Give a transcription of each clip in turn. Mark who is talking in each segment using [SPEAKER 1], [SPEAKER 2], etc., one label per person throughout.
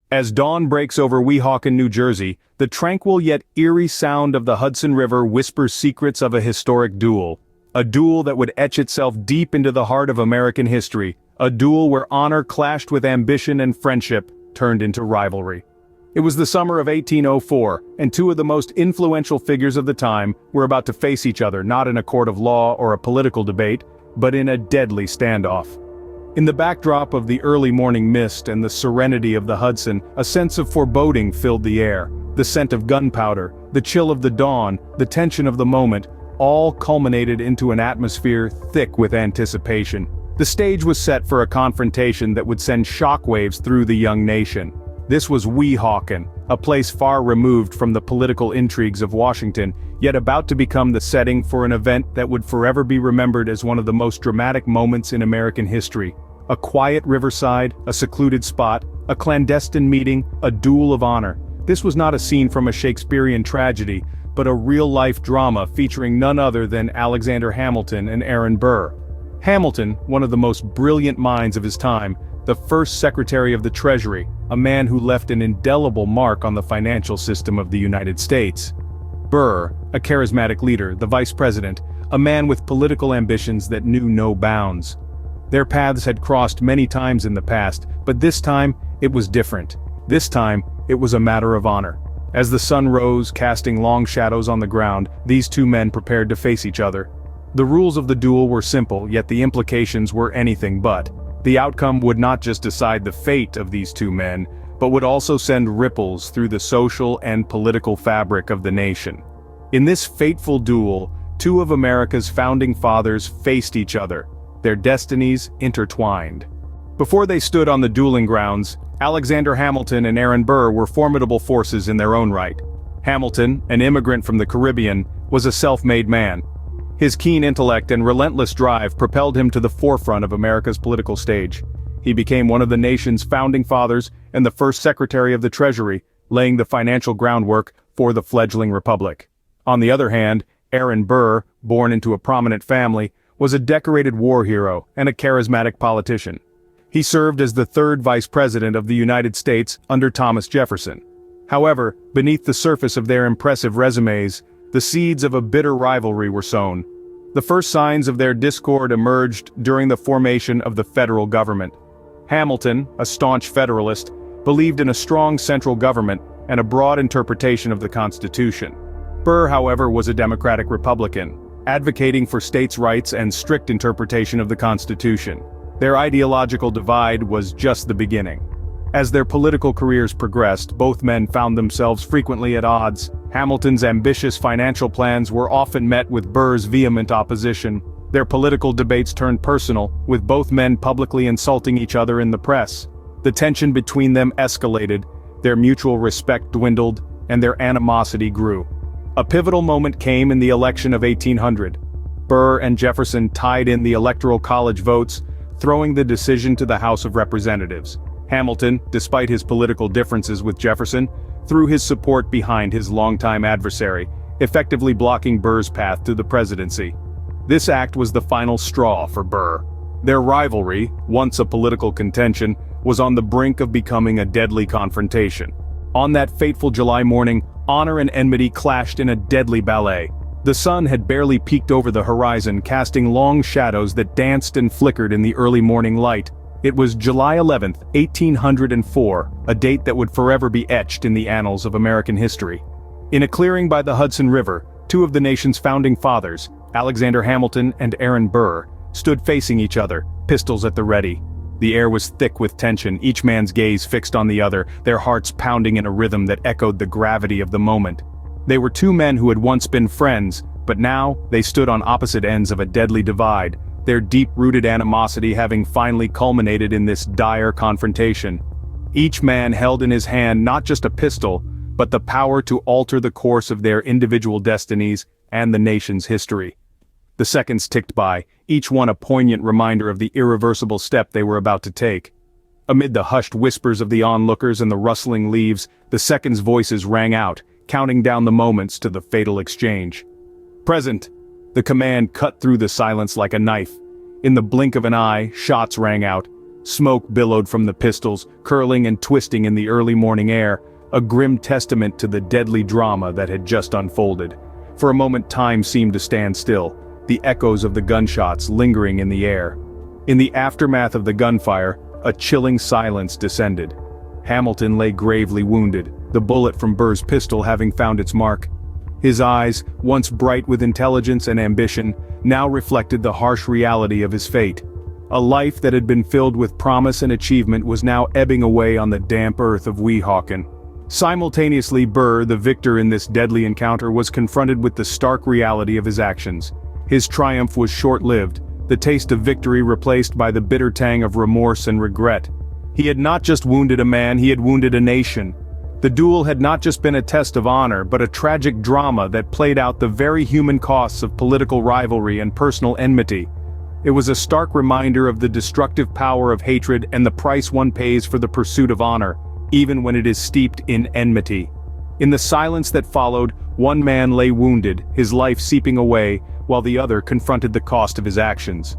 [SPEAKER 1] As dawn breaks over Weehawken, New Jersey, the tranquil yet eerie sound of the Hudson River whispers secrets of a historic duel. A duel that would etch itself deep into the heart of American history, a duel where honor clashed with ambition and friendship turned into rivalry. It was the summer of 1804, and two of the most influential figures of the time were about to face each other not in a court of law or a political debate, but in a deadly standoff. In the backdrop of the early morning mist and the serenity of the Hudson, a sense of foreboding filled the air. The scent of gunpowder, the chill of the dawn, the tension of the moment, all culminated into an atmosphere thick with anticipation. The stage was set for a confrontation that would send shockwaves through the young nation. This was Weehawken, a place far removed from the political intrigues of Washington, yet about to become the setting for an event that would forever be remembered as one of the most dramatic moments in American history. A quiet riverside, a secluded spot, a clandestine meeting, a duel of honor. This was not a scene from a Shakespearean tragedy, but a real-life drama featuring none other than Alexander Hamilton and Aaron Burr. Hamilton, one of the most brilliant minds of his time, the first Secretary of the Treasury, a man who left an indelible mark on the financial system of the United States. Burr, a charismatic leader, the Vice President, a man with political ambitions that knew no bounds. Their paths had crossed many times in the past, but this time, it was different. This time, it was a matter of honor. As the sun rose, casting long shadows on the ground, these two men prepared to face each other. The rules of the duel were simple, yet the implications were anything but. The outcome would not just decide the fate of these two men, but would also send ripples through the social and political fabric of the nation. In this fateful duel, two of America's founding fathers faced each other, their destinies intertwined. Before they stood on the dueling grounds, Alexander Hamilton and Aaron Burr were formidable forces in their own right. Hamilton, an immigrant from the Caribbean, was a self-made man. His keen intellect and relentless drive propelled him to the forefront of America's political stage. He became one of the nation's founding fathers and the first Secretary of the Treasury, laying the financial groundwork for the fledgling republic. On the other hand, Aaron Burr, born into a prominent family, was a decorated war hero and a charismatic politician. He served as the third Vice President of the United States under Thomas Jefferson. However, beneath the surface of their impressive resumes, the seeds of a bitter rivalry were sown. The first signs of their discord emerged during the formation of the federal government. Hamilton, a staunch Federalist, believed in a strong central government and a broad interpretation of the Constitution. Burr, however, was a Democratic Republican, advocating for states' rights and strict interpretation of the Constitution. Their ideological divide was just the beginning. As their political careers progressed, both men found themselves frequently at odds. Hamilton's ambitious financial plans were often met with Burr's vehement opposition. Their political debates turned personal, with both men publicly insulting each other in the press. The tension between them escalated, their mutual respect dwindled, and their animosity grew. A pivotal moment came in the election of 1800. Burr and Jefferson tied in the Electoral College votes, throwing the decision to the House of Representatives. Hamilton, despite his political differences with Jefferson, threw his support behind his longtime adversary, effectively blocking Burr's path to the presidency. This act was the final straw for Burr. Their rivalry, once a political contention, was on the brink of becoming a deadly confrontation. On that fateful July morning, honor and enmity clashed in a deadly ballet. The sun had barely peeked over the horizon, casting long shadows that danced and flickered in the early morning light. It was July 11th, 1804, a date that would forever be etched in the annals of American history. In a clearing by the Hudson River, two of the nation's founding fathers, Alexander Hamilton and Aaron Burr, stood facing each other, pistols at the ready. The air was thick with tension, each man's gaze fixed on the other, their hearts pounding in a rhythm that echoed the gravity of the moment. They were two men who had once been friends, but now they stood on opposite ends of a deadly divide, their deep-rooted animosity having finally culminated in this dire confrontation. Each man held in his hand not just a pistol, but the power to alter the course of their individual destinies and the nation's history. The seconds ticked by, each one a poignant reminder of the irreversible step they were about to take. Amid the hushed whispers of the onlookers and the rustling leaves, the seconds' voices rang out, counting down the moments to the fatal exchange. "Present!" The command cut through the silence like a knife. In the blink of an eye, shots rang out. Smoke billowed from the pistols, curling and twisting in the early morning air, a grim testament to the deadly drama that had just unfolded. For a moment time seemed to stand still, the echoes of the gunshots lingering in the air. In the aftermath of the gunfire, a chilling silence descended. Hamilton lay gravely wounded, the bullet from Burr's pistol having found its mark. His eyes, once bright with intelligence and ambition, now reflected the harsh reality of his fate. A life that had been filled with promise and achievement was now ebbing away on the damp earth of Weehawken. Simultaneously, Burr, the victor in this deadly encounter, was confronted with the stark reality of his actions. His triumph was short-lived, the taste of victory replaced by the bitter tang of remorse and regret. He had not just wounded a man, he had wounded a nation. The duel had not just been a test of honor, but a tragic drama that played out the very human costs of political rivalry and personal enmity. It was a stark reminder of the destructive power of hatred and the price one pays for the pursuit of honor, even when it is steeped in enmity. In the silence that followed, one man lay wounded, his life seeping away, while the other confronted the cost of his actions.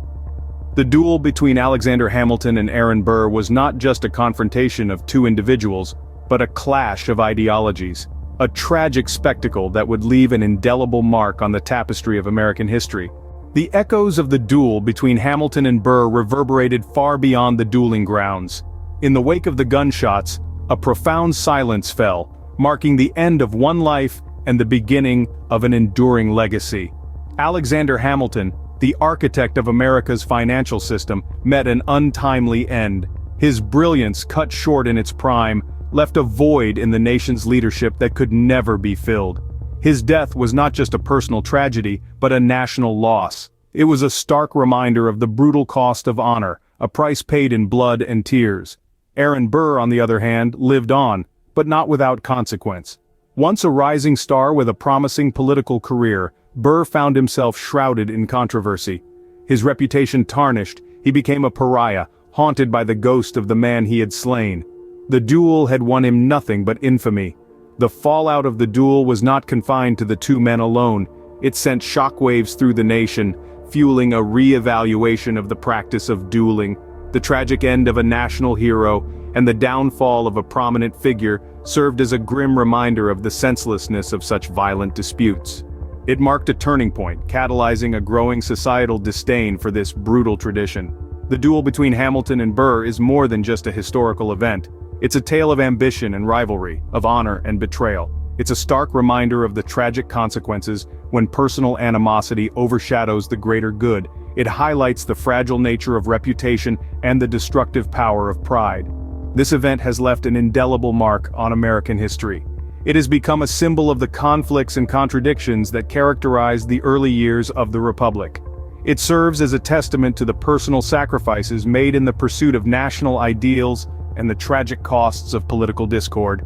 [SPEAKER 1] The duel between Alexander Hamilton and Aaron Burr was not just a confrontation of two individuals, but a clash of ideologies, a tragic spectacle that would leave an indelible mark on the tapestry of American history. The echoes of the duel between Hamilton and Burr reverberated far beyond the dueling grounds. In the wake of the gunshots, a profound silence fell, marking the end of one life and the beginning of an enduring legacy. Alexander Hamilton, the architect of America's financial system, met an untimely end. His brilliance, cut short in its prime, left a void in the nation's leadership that could never be filled. His death was not just a personal tragedy, but a national loss. It was a stark reminder of the brutal cost of honor, a price paid in blood and tears. Aaron Burr, on the other hand, lived on, but not without consequence. Once a rising star with a promising political career, Burr found himself shrouded in controversy. His reputation tarnished, he became a pariah, haunted by the ghost of the man he had slain. The duel had won him nothing but infamy. The fallout of the duel was not confined to the two men alone. It sent shockwaves through the nation, fueling a re-evaluation of the practice of dueling. The tragic end of a national hero, and the downfall of a prominent figure, served as a grim reminder of the senselessness of such violent disputes. It marked a turning point, catalyzing a growing societal disdain for this brutal tradition. The duel between Hamilton and Burr is more than just a historical event. It's a tale of ambition and rivalry, of honor and betrayal. It's a stark reminder of the tragic consequences when personal animosity overshadows the greater good. It highlights the fragile nature of reputation and the destructive power of pride. This event has left an indelible mark on American history. It has become a symbol of the conflicts and contradictions that characterized the early years of the Republic. It serves as a testament to the personal sacrifices made in the pursuit of national ideals and the tragic costs of political discord.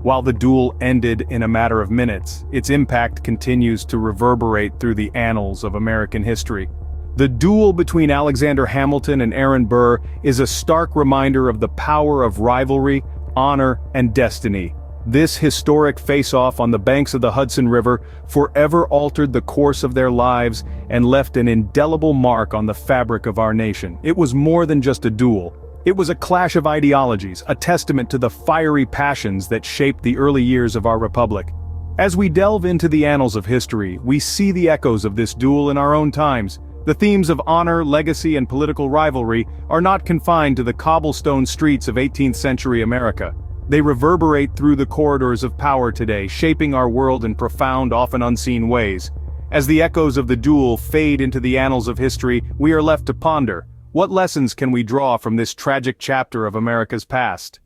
[SPEAKER 1] While the duel ended in a matter of minutes, its impact continues to reverberate through the annals of American history. The duel between Alexander Hamilton and Aaron Burr is a stark reminder of the power of rivalry, honor, and destiny. This historic face-off on the banks of the Hudson River forever altered the course of their lives and left an indelible mark on the fabric of our nation. It was more than just a duel. It was a clash of ideologies, a testament to the fiery passions that shaped the early years of our republic. As we delve into the annals of history, we see the echoes of this duel in our own times. The themes of honor, legacy, and political rivalry are not confined to the cobblestone streets of 18th century America. They reverberate through the corridors of power today, shaping our world in profound, often unseen ways. As the echoes of the duel fade into the annals of history, we are left to ponder, what lessons can we draw from this tragic chapter of America's past?